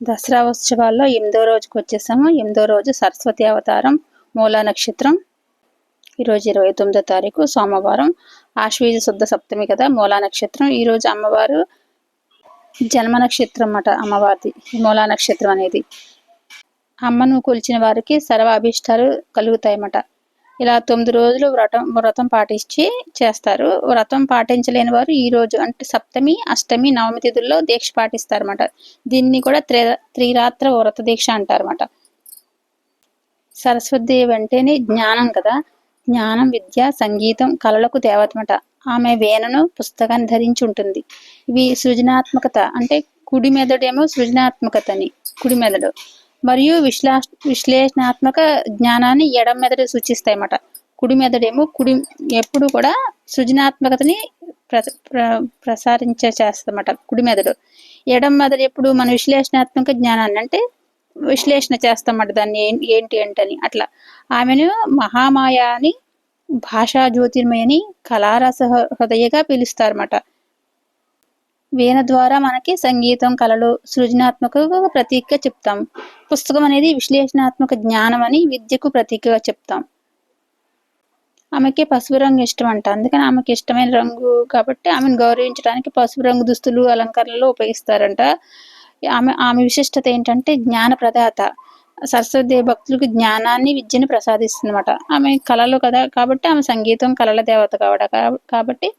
దసరా ఉత్సవాల్లో 8వ రోజుకి వచ్చేసాము. 8వ రోజు సరస్వతి అవతారం, మూలా నక్షత్రం. ఈరోజు 29వ తారీఖు సోమవారం, ఆశ్వీజ శుద్ధ సప్తమి కదా, మూలా నక్షత్రం. ఈరోజు అమ్మవారు జన్మ నక్షత్రం అన్నమాట. అమ్మవారిది మూలా నక్షత్రం అనేది. అమ్మను కొలిచిన వారికి సర్వ అభీష్టాలు కలుగుతాయన్నమాట. ఇలా 9 రోజులు వ్రతం పాటించి చేస్తారు. వ్రతం పాటించలేని వారు ఈ రోజు అంటే సప్తమి, అష్టమి, నవమి తిథుల్లో దీక్ష పాటిస్తారన్నమాట. దీన్ని కూడా త్రిరాత్ర వ్రత దీక్ష అంటారన్నమాట. సరస్వతీదేవి అంటేనే జ్ఞానం కదా. జ్ఞానం, విద్య, సంగీతం, కళలకు దేవతమాట. ఆమె వేణను పుస్తకాన్ని ధరించి ఉంటుంది. ఇవి సృజనాత్మకత అంటే కుడి మెదడేమో సృజనాత్మకతని కుడి మెదడు, మరియు విశ్లేషణాత్మక జ్ఞానాన్ని ఎడమ మెదడు సూచిస్తాయన్నమాట. కుడి మెదడేమో ఎప్పుడు కూడా సృజనాత్మకతని చేస్తామట కుడి మెదడు. ఎడమ మెదడు ఎప్పుడు మన విశ్లేషణాత్మక జ్ఞానాన్ని అంటే విశ్లేషణ చేస్తామట. దాన్ని ఏంటి అంటని అట్లా. ఆమెను మహామాయాని, భాషా జ్యోతిర్మయని, కళారస హృదయగా పిలుస్తారన్నమాట. వీణ ద్వారా మనకి సంగీతం, కళలు, సృజనాత్మక ప్రతీకగా చెప్తాం. పుస్తకం అనేది విశ్లేషణాత్మక జ్ఞానం అని విద్యకు ప్రతీకగా చెప్తాం. ఆమెకి పసుపు రంగు ఇష్టం అంట. అందుకని ఆమెకి ఇష్టమైన రంగు కాబట్టి ఆమెను గౌరవించడానికి పసుపు రంగు దుస్తులు, అలంకరణలు ఉపయోగిస్తారంట. ఆమె విశిష్టత ఏంటంటే జ్ఞాన ప్రదాత. సరస్వతీదేవి భక్తులకు జ్ఞానాన్ని, విద్యను ప్రసాదిస్తుందన్నమాట. ఆమె కళలు కదా కాబట్టి ఆమె సంగీతం, కళల దేవత కాబట్టి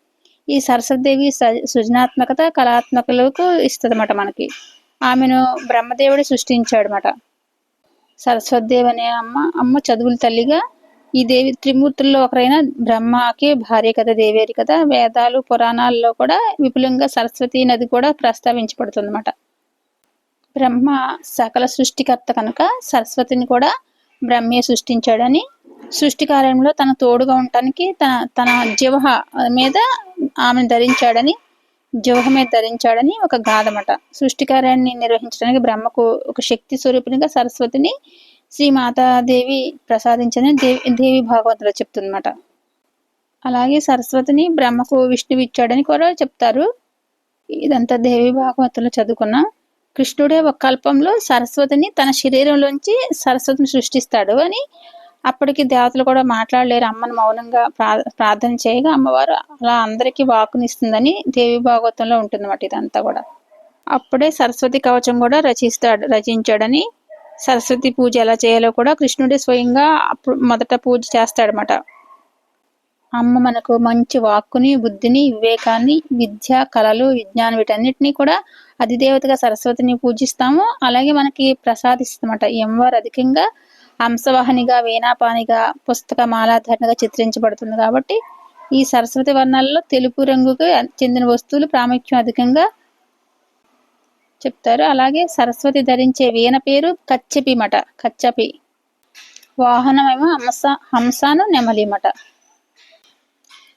ఈ సరస్వతీదేవి సృజనాత్మకత, కళాత్మకలకు ఇస్తుందన్నమాట మనకి. ఆమెను బ్రహ్మదేవుడు సృష్టించాడనమాట. సరస్వతీదేవి అనే అమ్మ చదువుల తల్లిగా. ఈ దేవి త్రిమూర్తుల్లో ఒకరైన బ్రహ్మకి భార్య కదా, దేవేరి కదా. వేదాలు, పురాణాల్లో కూడా విపులంగా సరస్వతీ నది కూడా ప్రస్తావించబడుతుంది అన్నమాట. బ్రహ్మ సకల సృష్టికర్త కనుక సరస్వతిని కూడా బ్రహ్మే సృష్టించాడని, సృష్టి కార్యంలో తన తోడుగా ఉండటానికి తన జిహ్వ మీద ఆమెను ధరించాడని, జిహ్వ మీద ధరించాడని ఒక గాథమాట. సృష్టి కార్యాన్ని నిర్వహించడానికి బ్రహ్మకు ఒక శక్తి స్వరూపిణిగా సరస్వతిని శ్రీ మాతాదేవి ప్రసాదించదని దేవి భాగవతంలో చెప్తుందన్నమాట. అలాగే సరస్వతిని బ్రహ్మకు విష్ణువు ఇచ్చాడని కూడా చెప్తారు. ఇదంతా దేవి భాగవతంలో చదువుకున్నాం. కృష్ణుడే ఒక కల్పంలో సరస్వతిని తన శరీరంలోంచి సరస్వతిని సృష్టిస్తాడు అని. అప్పటికి దేవతలు కూడా మాట్లాడలేరు. అమ్మను మౌనంగా ప్రార్థన చేయగా అమ్మవారు అలా అందరికీ వాక్కునిస్తుందని దేవి భాగవతంలో ఉంటుందన్నమాట. ఇదంతా కూడా అప్పుడే సరస్వతి కవచం కూడా రచించాడని, సరస్వతి పూజ ఎలా చేయాలో కూడా కృష్ణుడే స్వయంగా మొదట పూజ చేస్తాడనమాట. అమ్మ మనకు మంచి వాక్కుని, బుద్ధిని, వివేకాన్ని, విద్య, కళలు, విజ్ఞానం వీటన్నిటినీ కూడా అధిదేవతగా సరస్వతిని పూజిస్తాము. అలాగే మనకి ప్రసాదిస్తామట. ఈ అమ్మవారు అధికంగా హంసవాహనిగా, వీణాపానిగా, పుస్తక మాలాధారణగా చిత్రించబడుతుంది కాబట్టి ఈ సరస్వతి వర్ణాలలో తెలుపు రంగుకు చెందిన వస్తువులు ప్రాముఖ్యం అధికంగా చెప్తారు. అలాగే సరస్వతి ధరించే వీణ పేరు కచ్చపిమట. కచ్చపి. వాహనమేమో హంసాను, నెమలిమట.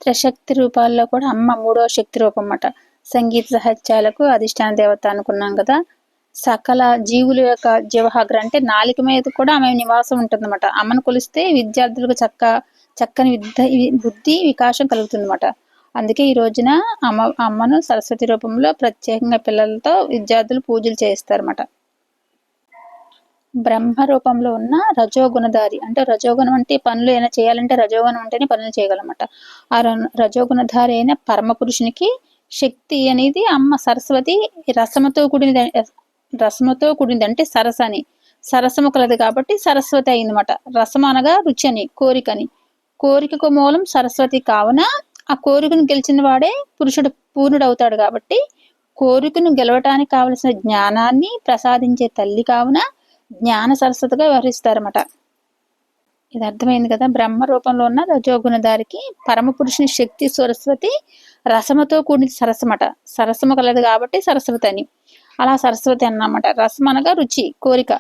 త్రిశక్తి రూపాల్లో కూడా అమ్మ 3వ శక్తి రూపం అన్నమాట. సంగీత సాహిత్యాలకు అధిష్టాన దేవత అనుకున్నాం కదా. సకల జీవుల యొక్క జిహ్వాగ్ర అంటే నాలిక మీద కూడా ఆమె నివాసం ఉంటుందన్నమాట. అమ్మను కొలిస్తే విద్యార్థులకు చక్కని బుద్ధి వికాసం కలుగుతుందన్నమాట. అందుకే ఈ రోజున అమ్మను సరస్వతి రూపంలో ప్రత్యేకంగా పిల్లలతో విద్యార్థులు పూజలు చేయిస్తారన్నమాట. బ్రహ్మ రూపంలో ఉన్న రజోగుణధారి అంటే రజోగుణం అంటే పనులు ఏమైనా చేయాలంటే రజోగుణం ఉంటేనే పనులు చేయగలమట. ఆ రజోగుణధారి అయిన పరమ పురుషునికి శక్తి అనేది అమ్మ సరస్వతి రసముతో కూడింది అంటే సరసని, సరసము కలదు కాబట్టి సరస్వతి అయిందన్నమాట. రసం అనగా రుచి అని, కోరికని. కోరికకు మూలం సరస్వతి కావున ఆ కోరికను గెలిచిన వాడే పురుషుడు పూర్ణుడవుతాడు కాబట్టి కోరికను గెలవటానికి కావలసిన జ్ఞానాన్ని ప్రసాదించే తల్లి కావున జ్ఞాన సరస్వతిగా వ్యవహరిస్తారన్నమాట. ఇది అర్థమైంది కదా. బ్రహ్మ రూపంలో ఉన్న రజోగుణధారికి పరమ పురుషుని శక్తి సరస్వతి, రసముతో కూడిన సరసమట. సరసము కలదు కాబట్టి సరస్వతి అని. అలా సరస్వతి అన్నమాట. రసం అనగా రుచి, కోరిక.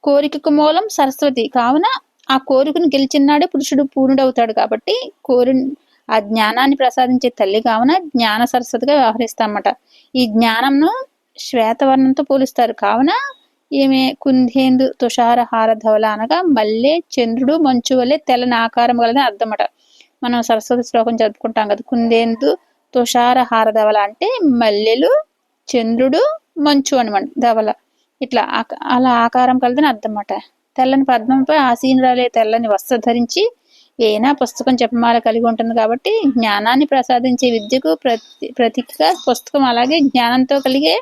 కోరికకు మూలం సరస్వతి కావున ఆ కోరికను గెలిచినాడే పురుషుడు పూర్ణుడవుతాడు కాబట్టి ఆ జ్ఞానాన్ని ప్రసాదించే తల్లి కావున జ్ఞాన సరస్వతిగా వ్యవహరిస్తామట. ఈ జ్ఞానంను శ్వేతవర్ణంతో పోలుస్తారు కావున ఈమె కుందేందు తుషార హారధవల అనగా మల్లె, చంద్రుడు, మంచు వలె తెల్లని ఆకారం కలదని అర్థమట. మనం సరస్వతి శ్లోకం చదువుకుంటాం కదా. కుందేందు తుషార హారధవల అంటే మల్లెలు, చంద్రుడు, మంచు అనమాట. ధవల ఇట్లా అలా ఆకారం కలదని అర్థం అన్నమాట. తెల్లని పద్మంపై ఆసీనురాలే తెల్లని వస్త్ర ధరించి వీణ పుస్తకం జపమాల కలిగి ఉంటుంది కాబట్టి జ్ఞానాన్ని ప్రసాదించే విద్యకు ప్రతీకగా పుస్తకం, అలాగే జ్ఞానంతో కలిగే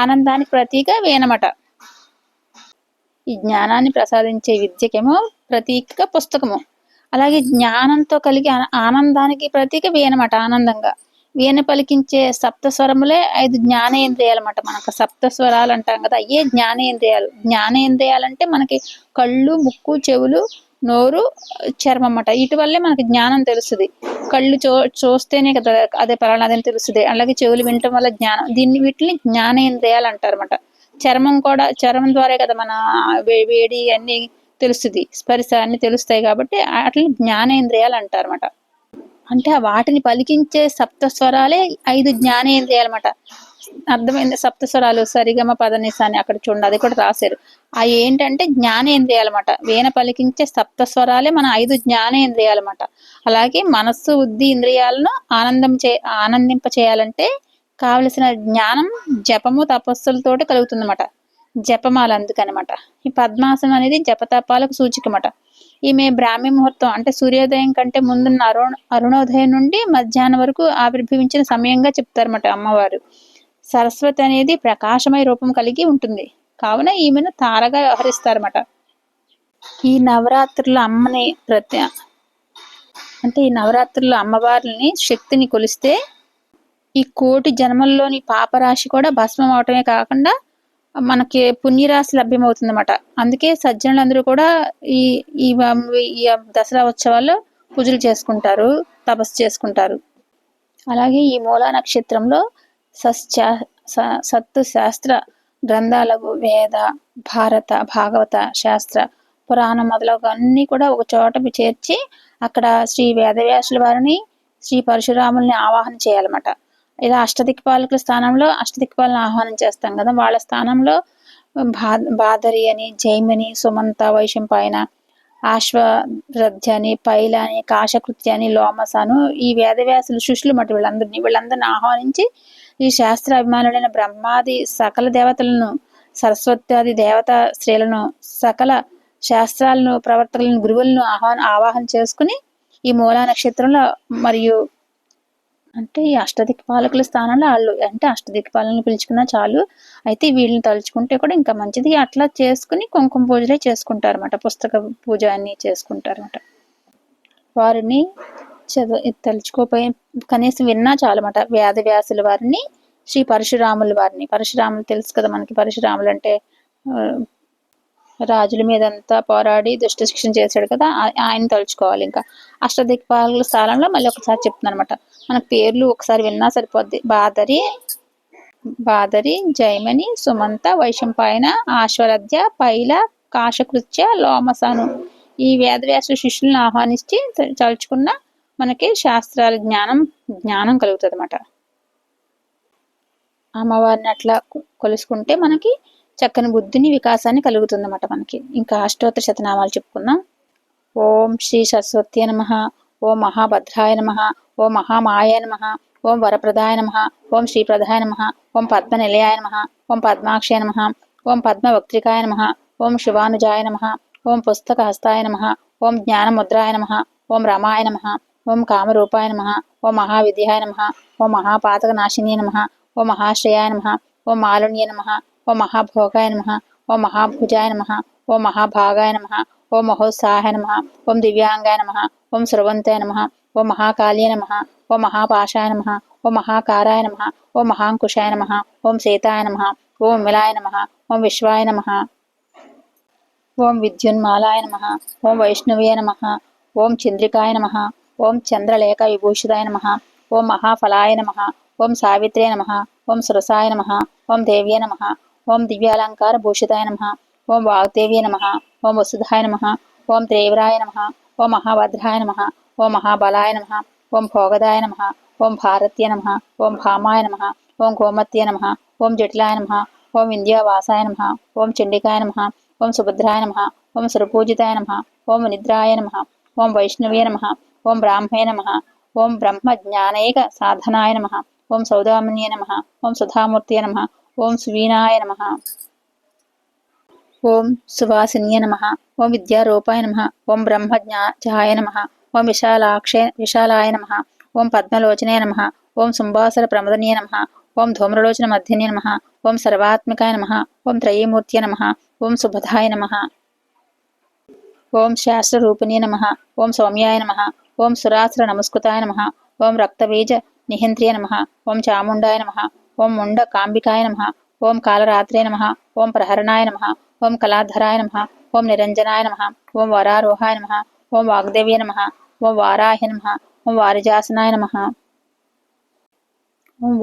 ఆనందానికి ప్రతీక వీణమట. ఈ జ్ఞానాన్ని ప్రసాదించే విద్యకేమో ప్రతీకగా పుస్తకము, అలాగే జ్ఞానంతో కలిగే ఆనందానికి ప్రతీక వీణమట. ఆనందంగా వీణ పలికించే సప్త స్వరములే 5 జ్ఞానేంద్రియాలన్నమాట. మనకు సప్త స్వరాలు అంటాం కదా, అయ్యే జ్ఞానేంద్రియాలు. జ్ఞానేంద్రియాలు అంటే మనకి కళ్ళు, ముక్కు, చెవులు, నోరు, చర్మం అన్నమాట. వీటి వల్లే మనకి జ్ఞానం తెలుస్తుంది. కళ్ళు చూస్తేనే కదా అదే పలానాదని తెలుస్తుంది. అలాగే చెవులు వినటం వల్ల జ్ఞానం, వీటిని జ్ఞానేంద్రియాలు అంటారన్నమాట. చర్మం ద్వారా కదా మన వేడి అన్ని తెలుస్తుంది, స్పర్శ అన్ని తెలుస్తాయి కాబట్టి అట్లా జ్ఞానేంద్రియాలు అంటారన్నమాట. అంటే వాటిని పలికించే సప్త స్వరాలే 5 జ్ఞానేంద్రియాలు అన్నమాట. అర్థమైంది? సప్త స్వరాలు సరిగమ పదనిస అని అక్కడ చూడండి, అది కూడా రాశారు. అవి ఏంటంటే జ్ఞానేంద్రియాలు అన్నమాట. వీణ పలికించే సప్త స్వరాలే మన 5 జ్ఞానేంద్రియాలు అన్నమాట. అలాగే మనస్సు, బుద్ధి, ఇంద్రియాలను ఆనందింప చేయాలంటే కావలసిన జ్ఞానం జపము, తపస్సులతోటి కలుగుతుందన్నమాట. జపమాల అందుకనమాట. ఈ పద్మాసనం అనేది జపతపాలకు సూచికమాట. ఈమె బ్రాహ్మీ ముహూర్తం అంటే సూర్యోదయం కంటే ముందున్న అరుణోదయం నుండి మధ్యాహ్నం వరకు ఆవిర్భవించిన సమయంగా చెప్తారన్నమాట అమ్మవారు. సరస్వతి అనేది ప్రకాశమయ రూపం కలిగి ఉంటుంది కావున ఈమెను తారగా వ్యవహరిస్తారన్నమాట. ఈ నవరాత్రుల ఈ నవరాత్రుల అమ్మవారిని శక్తిని కొలిస్తే ఈ కోటి జన్మల్లోని పాపరాశి కూడా భస్మం అవటమే కాకుండా మనకి పుణ్యరాశి లభ్యమవుతుందన్నమాట. అందుకే సజ్జనులందరూ కూడా ఈ ఈ దసరా ఉత్సవాల్లో పూజలు చేసుకుంటారు, తపస్సు చేసుకుంటారు. అలాగే ఈ మూలా నక్షత్రంలో సత్తు శాస్త్ర గ్రంథాలకు వేద, భారత, భాగవత, శాస్త్ర, పురాణం మొదలగు అన్ని కూడా ఒక చోట చేర్చి అక్కడ శ్రీ వేదవ్యాసుల వారిని, శ్రీ పరశురాముల్ని ఆవాహన చేయాలన్నమాట. ఇలా అష్టదిక్పాలకుల స్థానంలో అష్టదిక్పాలను ఆహ్వానం చేస్తాం కదా, వాళ్ళ స్థానంలో బాదరి అని, జైమిని, సుమంత, వైశంపాయన, ఆశ్వరథ్యని, పైలని, కాశకృత్యాని, లోమసాను ఈ వేదవ్యాసులు శిష్యులు మటు వీళ్ళందరినీ ఆహ్వానించి ఈ శాస్త్ర అభిమానులైన బ్రహ్మాది సకల దేవతలను, సరస్వత్యాది దేవత స్త్రీలను, సకల శాస్త్రాలను ప్రవర్తకులను, గురువులను ఆవాహన చేసుకుని ఈ మూలా నక్షత్రంలో మరియు అంటే ఈ అష్టదిక్పాలకుల స్థానంలో వాళ్ళు అంటే అష్టదిక్పాలను పిలుచుకున్నా చాలు, అయితే వీళ్ళని తలుచుకుంటే కూడా ఇంకా మంచిది. అట్లా చేసుకుని కుంకుమ పూజలే చేసుకుంటారన్నమాట. పుస్తక పూజ అన్ని చేసుకుంటారన్నమాట. వారిని తలుచుకోపోయి కనీసం విన్నా చాలన్నమాట. వేదవ్యాసుల వారిని, శ్రీ పరశురాముల వారిని. పరశురాములు తెలుసు కదా మనకి. పరశురాములు అంటే రాజుల మీదంతా పోరాడి దుష్ట శిక్షణ చేశాడు కదా, ఆయన తలుచుకోవాలి. ఇంకా అష్టదిక్పాలకుల స్థానంలో మళ్ళీ ఒకసారి చెప్తున్నాను అనమాట. మనకు పేర్లు ఒకసారి విన్నా సరిపోద్ది. బాదరి, జైమని, సుమంత, వైశంపాయన, ఆశ్వరథ్య, పైల, కాశకృత్య, లోమసాను ఈ వేదవ్యాసుల శిష్యులను ఆహ్వానించి తలుచుకున్న మనకి శాస్త్రాల జ్ఞానం కలుగుతుంది అన్నమాట. అమ్మవారిని అట్లా కొలుసుకుంటే మనకి చక్కని బుద్ధిని, వికాసాన్ని కలుగుతుంది అన్నమాట మనకి. ఇంకా అష్టోత్తర శతనామాలు చెప్పుకుందాం. ఓం శ్రీ సరస్వత్యై నమః, ఓం మహాభద్రాయ నమః, ఓం మహామాయాయ నమః, ఓం వరప్రదాయ నమః, ఓం శ్రీప్రదాయ నమః, ఓం పద్మనిలయాయ నమః, ఓం పద్మాక్షయ నమః, ఓం పద్మవక్త్రికాయ నమః, ఓం శివానుజాయ నమః, ఓం పుస్తకహస్తాయ నమః, ఓం జ్ఞానముద్రాయ నమః, ఓం రమాయ నమః, ఓం కామరూపాయ నమః, ఓం మహావిద్యాయ నమః, ఓం మహాపాతకనాశిన్యై నమః, ఓం మహాశ్రేయాయ నమః, ఓం మాలిన్యై నమః, ఓం మహాభోగాయ నమః, ఓం మహాభుజాయ నమః, ఓం మహాభాగాయ నమః, ఓం మహోత్సాహాయ నమః, ఓం దివ్యాంగాయ నమః, ఓం స్రవంతాయ నమః, ఓం మహాకాళీయ నమః, ఓం మహాపాశాయ నమః, ఓం మహాకారాయ నమః, ఓం మహాంకుశాయ నమః, ఓం సీతాయ నమః, ఓం విలాయ నమః, ఓం విశ్వాయ నమః, ఓం విద్యున్మాలాయ నమః, ఓం వైష్ణవే నమః, ఓం చంద్రికాయ నమః, ఓం చంద్రలేఖ విభూషితాయ నమః, ఓం మహాఫలాయ నమః, ఓం సావిత్రే నమః, ఓం సురసాయ నమః, ఓం దేవ్యే నమః, ఓం దివ్యాలంకార భూషితాయ నమః, ఓం వాగ్దేవ్యే నమః, ఓం వసుధాయ నమః, ఓం త్రివ్రాయ నమః, ఓం మహాభద్రాయ నమః, ఓం మహాబలాయ నమః, ఓం భోగదాయ నమః, ఓం భారత్య నమః, ఓం భామాయ నమః, ఓం గోమత్య నమః, ఓం జటిలాయ నమః, ఓం వింధ్యావాసాయ నమః, ఓం చండికాయ నమః, ఓం సుభద్రాయ నమః, ఓం సురపూజితాయ నమః, ఓం నిద్రాయ నమః, ఓం వైష్ణవే నమః, ఓం బ్రాహ్మే నమః, ఓం బ్రహ్మ జ్ఞానైక సాధనాయ నమః, ఓం సౌదామిన్యే నమః, ఓం సుధామూర్తయ నమః, ఓం సువీనాయ నమః. ఓం సువాసినియ నమః. ఓం విద్యారూపాయ నమః. ఓం బ్రహ్మజ్ఞాయ నమః. ఓం విశాలాయ నమః. ఓం పద్మలోచనాయ నమః. ఓం శుంభాసుర ప్రమదనీయ నమః. ఓం ధూమ్రలోచన మధ్యనే నమః. ఓం సర్వాత్మకాయ నమః. ఓం త్రయీమూర్తయ నమః. ఓం సుభదాయ నమః. ఓం శాస్త్రరూపిణే నమః. ఓం సౌమ్యాయ నమః. ఓం సురాసుర నమస్కృతాయ నమః. ఓం రక్తబీజ నిహంత్రియ నమః. ఓం చాముండాయ నమః. ఓం ముండ కాంబికాయ నమః. ఓం కాలరాత్రే నమః. ఓం ప్రహరణాయ నమః. ఓం కళాధరాయ నమః. ఓం నిరంజనాయ నమః. ఓం వరారోహాయ నమః. ఓం వాగ్దేవ్య నమః. ఓం వారాహ్య నమః. ఓం వారిజాసనాయ నమః. ఓం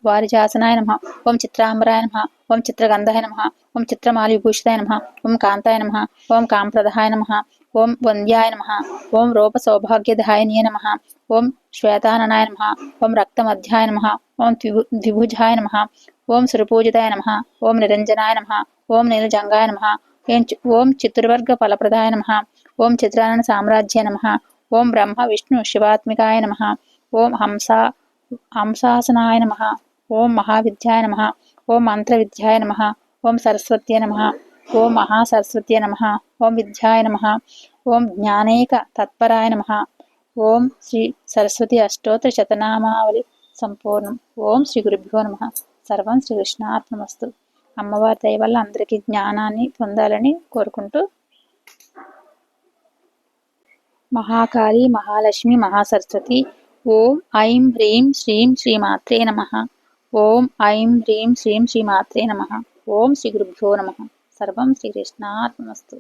వారిజాసనాయ నమః. ఓం చిత్రాంబరాయ నమః. ఓం చిత్రగంధాయ నమః. ఓం చిత్రమాలి విభూషితాయ నమః. ఓం కాంతాయ నమః. ఓం కాంప్రదాయ నమః. ఓం వంద్యాయ నమః. ఓం రూప సౌభాగ్యదాయనియ నమః. ఓం శ్వేతాననాయ నమః. ఓం రక్తమధ్యాయ నమః. ఓం ద్విభుజాయ నమః. ఓం సురపూజితాయ నమః. ఓం నిరంజనాయ నమః. ఓం నీలజంగాయ నమః. ఓం చతుర్వర్గ ఫలప్రదాయ నమః. ఓం చిత్రానన సామ్రాజ్య నమః. ఓం బ్రహ్మ విష్ణు శివాత్మికాయ నమః. ఓం హంసాసనాయ నమః. ఓం మహావిద్యాయ నమః. ఓం మంత్రవిద్యాయ నమః. ఓం సరస్వత్యై నమః. ఓం మహాసరస్వత్యై నమః. ఓం విద్యాయ నమః. ఓం జ్ఞానైక తత్పరాయ నమః. ఓం శ్రీ సరస్వతి అష్టోత్తర శతనామావళి సంపూర్ణం. ఓం శ్రీ గురుభ్యో నమః. సర్వం శ్రీకృష్ణార్పణమస్తు. అమ్మవారి దయ వల్ల అందరికీ జ్ఞానాన్ని పొందాలని కోరుకుంటూ, మహాకాళి మహాలక్ష్మి మహాసరస్వతి ఓం ఐం హ్రీం శ్రీం శ్రీమాత్రే నమః. ఓం ఐం హ్రీం శ్రీం శ్రీమాత్రే నమః. ఓం శ్రీ గురుభ్యో నమః. సర్వం శ్రీకృష్ణార్పణమస్తు.